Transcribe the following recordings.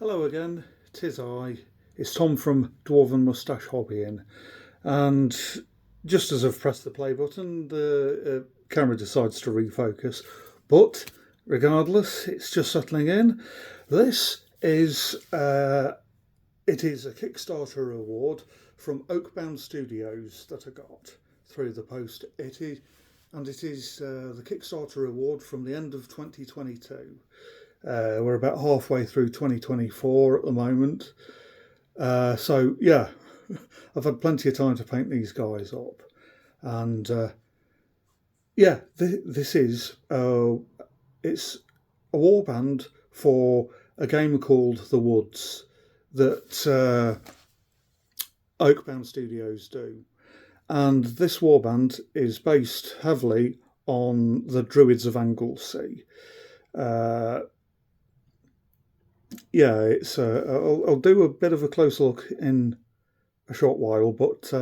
Hello again, 'tis I. It's Tom from Dwarven Moustache Hobbying, and just as I've pressed the play button, the camera decides to refocus. But regardless, it's just settling in. This is it is a Kickstarter award from Oakbound Studios that I got through the post. It is the Kickstarter award from the end of 2022. We're about halfway through 2024 at the moment. So yeah, I've had plenty of time to paint these guys up. And this is it's a warband for a game called The Woods that Oakbound Studios do. And this warband is based heavily on the Druids of Anglesey. It's I'll do a bit of a close look in a short while, but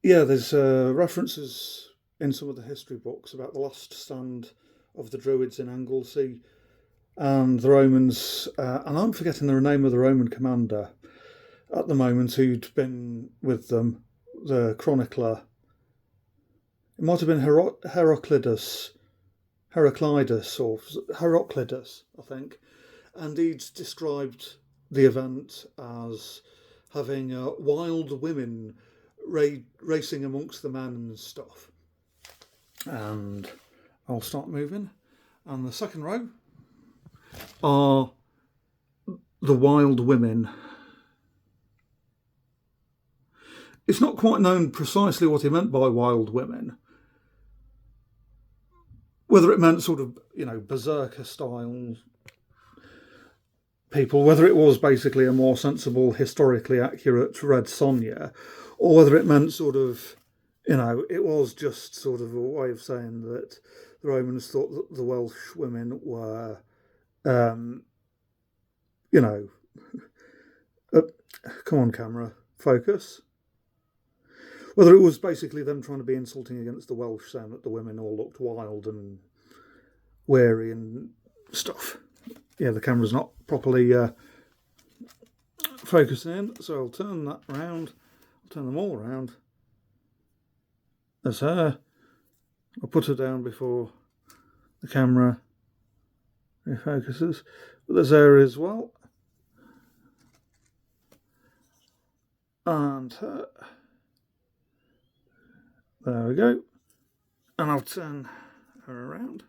there's references in some of the history books about the last stand of the Druids in Anglesey and the Romans, and I'm forgetting the name of the Roman commander at the moment who'd been with them, the chronicler. It might have been Heraclitus, I think, and he'd described the event as having wild women racing amongst the men and stuff. And I'll start moving. And the second row are the wild women. It's not quite known precisely what he meant by wild women. Whether it meant sort of, berserker style people, whether it was basically a more sensible, historically accurate Red Sonja, or whether it meant sort of, it was just sort of a way of saying that the Romans thought that the Welsh women were, come on camera, focus. Whether it was basically them trying to be insulting against the Welsh, saying that the women all looked wild and wary and stuff. Yeah, the camera's not properly focusing in, so I'll turn that round. I'll turn them all around. There's her. I'll put her down before the camera refocuses. But there's her as well. And her. There we go. And I'll turn her around.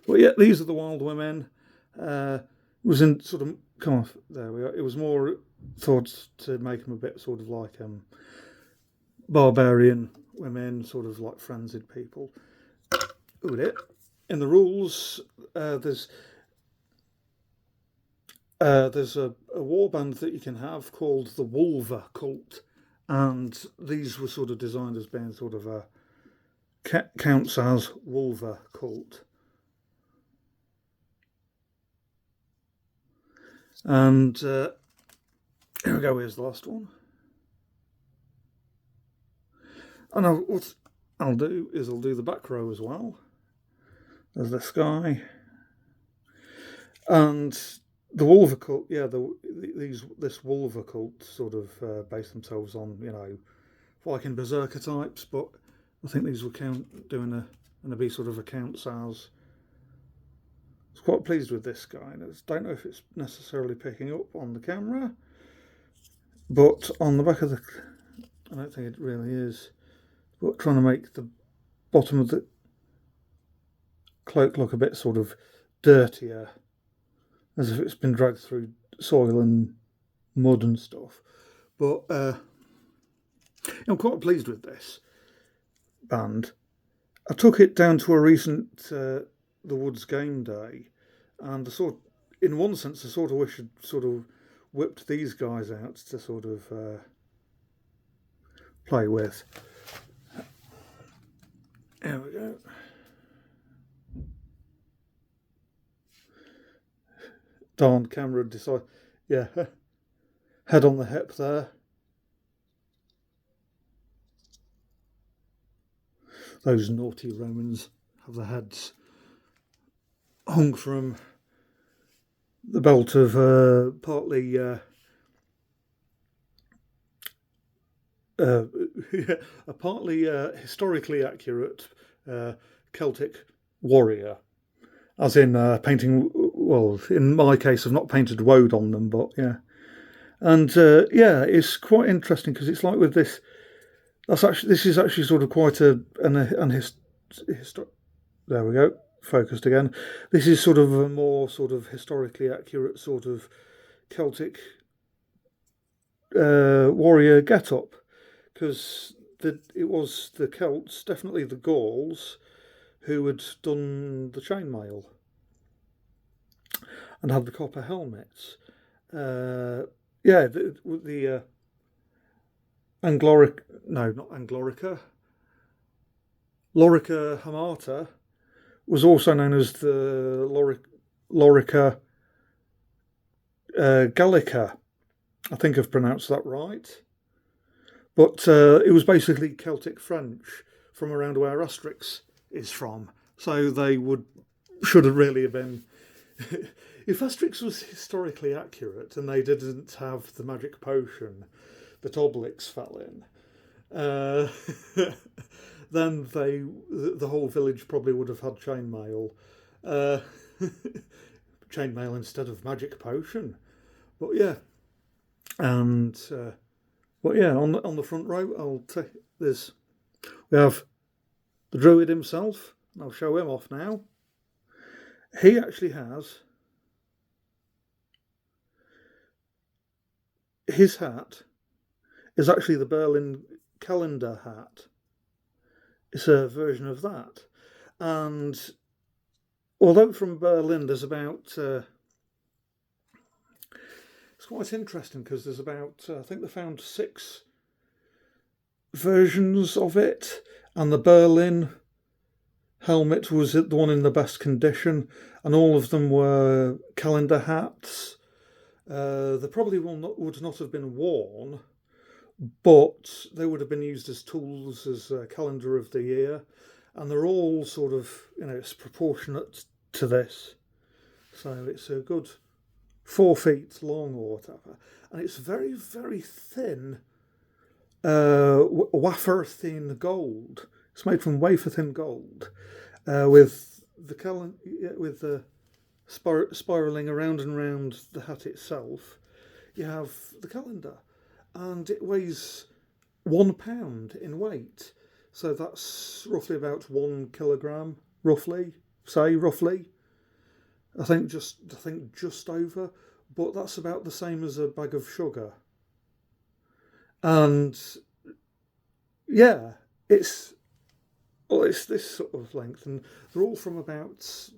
Well, yeah, these are the wild women. It was in sort of, come off, there we are. It was more thought to make them a bit sort of like barbarian women, sort of like frenzied people. In the rules, there's a warband that you can have called the Wolver cult. And these were sort of designed as being sort of a counts as Wolver cult. And here we go, here's the last one. And what I'll do is I'll do the back row as well. There's this guy. And the Wolver cult, this Wolver cult sort of base themselves on, Viking berserker types, but I think these will doing a be sort of accounts as. I was quite pleased with this guy. I don't know if it's necessarily picking up on the camera, but on the back of I don't think it really is. But trying to make the bottom of the cloak look a bit sort of dirtier, as if it's been dragged through soil and mud and stuff. But I'm quite pleased with this band. I took it down to a recent The Woods game day, and in one sense, I sort of wish I'd sort of whipped these guys out to sort of play with. There we go. Darn camera decide. Yeah, head on the hip there. Those naughty Romans have their heads hung from the belt of partly a partly historically accurate Celtic warrior, as in painting. Well, in my case, I've not painted woad on them, but yeah, and it's quite interesting because it's like with this. This is actually sort of quite there we go, focused again. This is sort of a more sort of historically accurate sort of Celtic warrior get-up, because it was the Celts, definitely the Gauls, who had done the chainmail and had the copper helmets. The Angloric, no, not Anglorica, Lorica Hamata was also known as the Lorica Gallica. I think I've pronounced that right. But it was basically Celtic French from around where Asterix is from. So should have really have been. If Asterix was historically accurate and they didn't have the magic potion that Obelix fell in, then the whole village probably would have had chainmail. Chainmail instead of magic potion. But yeah. And on the front row, we have the druid himself. I'll show him off now. He actually has his hat is actually the Berlin calendar hat. It's a version of that, and although from Berlin, there's about. It's quite interesting because there's about, I think they found 6 versions of it, and the Berlin helmet was the one in the best condition, and all of them were calendar hats. They probably would not have been worn, but they would have been used as tools, as a calendar of the year, and they're all sort of, it's proportionate to this. So it's a good 4 feet long or whatever, and it's very, very thin, wafer thin gold. It's made from wafer thin gold, with the spiraling around and around the hat itself. You have the calendar, and it weighs 1 pound in weight, so that's roughly about 1 kilogram, roughly. I think just over, but that's about the same as a bag of sugar. And yeah, it's this sort of length, and they're all from about.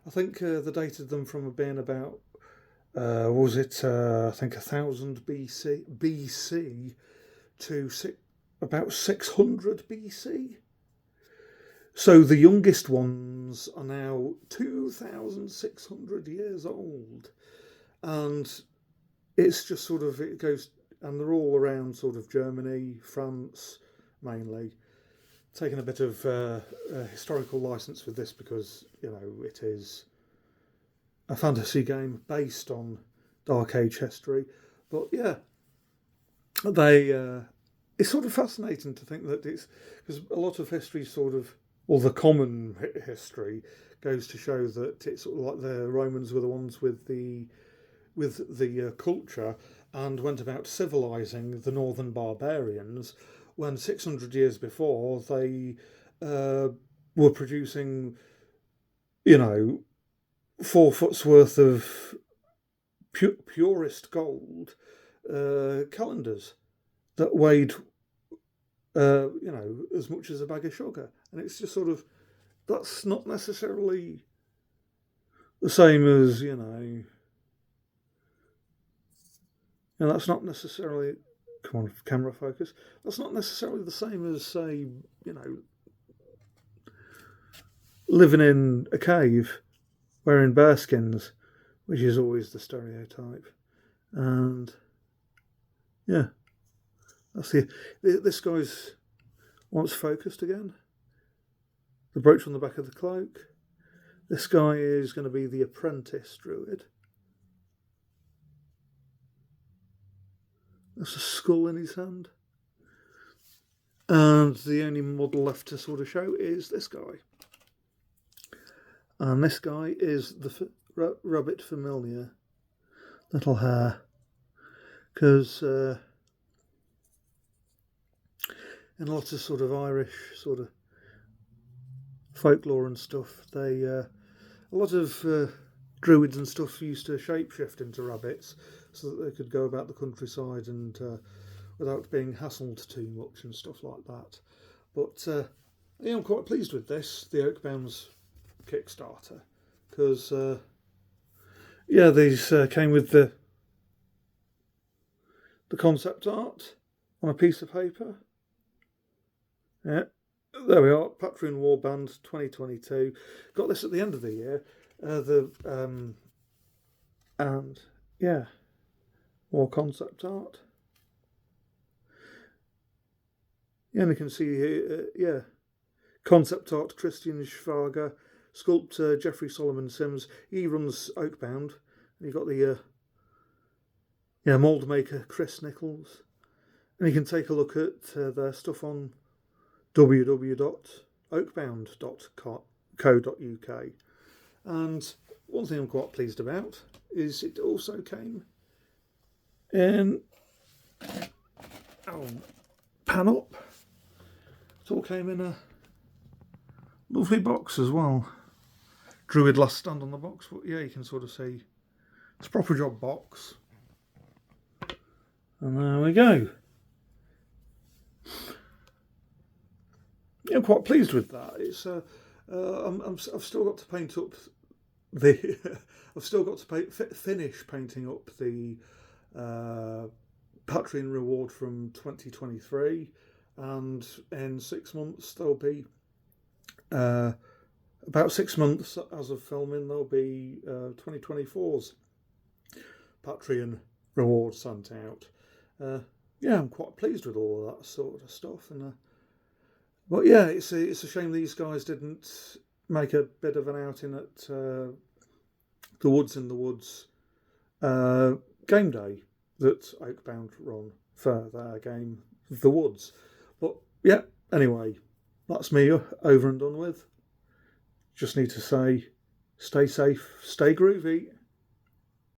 I think they dated them from being about. I think 1000 BC to about 600 BC. So the youngest ones are now 2,600 years old, and it's just sort of, it goes, and they're all around sort of Germany, France mainly, taking a bit of historical license with this because it is a fantasy game based on Dark Age history. But yeah, it's sort of fascinating to think that it's because a lot of history sort of, or the common history goes to show that it's sort of like the Romans were the ones with the culture and went about civilizing the northern barbarians, when 600 years before they were producing 4 foot's worth of purest gold calendars that weighed as much as a bag of sugar. And it's just sort of, that's not necessarily the same as, and that's not necessarily, come on, camera focus, that's not necessarily the same as, say, living in a cave wearing bearskins, which is always the stereotype. And yeah, that's this guy's once focused again. The brooch on the back of the cloak. This guy is going to be the apprentice druid. That's a skull in his hand. And the only model left to sort of show is this guy. And this guy is the rabbit familiar. Little hair. Because in a lot of sort of Irish sort of folklore and stuff, they a lot of druids and stuff used to shapeshift into rabbits so that they could go about the countryside and without being hassled too much and stuff like that. But yeah, I'm quite pleased with this, the Oakbound's Kickstarter, because yeah, these came with the concept art on a piece of paper. Yeah, there we are, Druids Warband 2022. Got this at the end of the year. And yeah, more concept art. Yeah, and you can see here, yeah, concept art Christian Schwager, sculptor Jeffrey Solomon Sims. He runs Oakbound. And you've got the mould maker Chris Nichols. And you can take a look at their stuff on www.oakbound.co.uk. And one thing I'm quite pleased about is it also came in pan up. It all came in a lovely box as well. Druid last stand on the box, but yeah, you can sort of see it's a proper job box. And there we go. Yeah, I'm quite pleased with that. It's I've still got to paint up the I've still got to finish painting up the Patreon reward from 2023, and in 6 months there'll be about 6 months as of filming there'll be 2024's Patreon reward sent out. Yeah, I'm quite pleased with all of that sort of stuff, and but yeah, it's a shame these guys didn't make a bit of an outing at the Woods in the Woods game day that Oakbound run for their game, The Woods. But yeah, anyway, that's me over and done with. Just need to say, stay safe, stay groovy.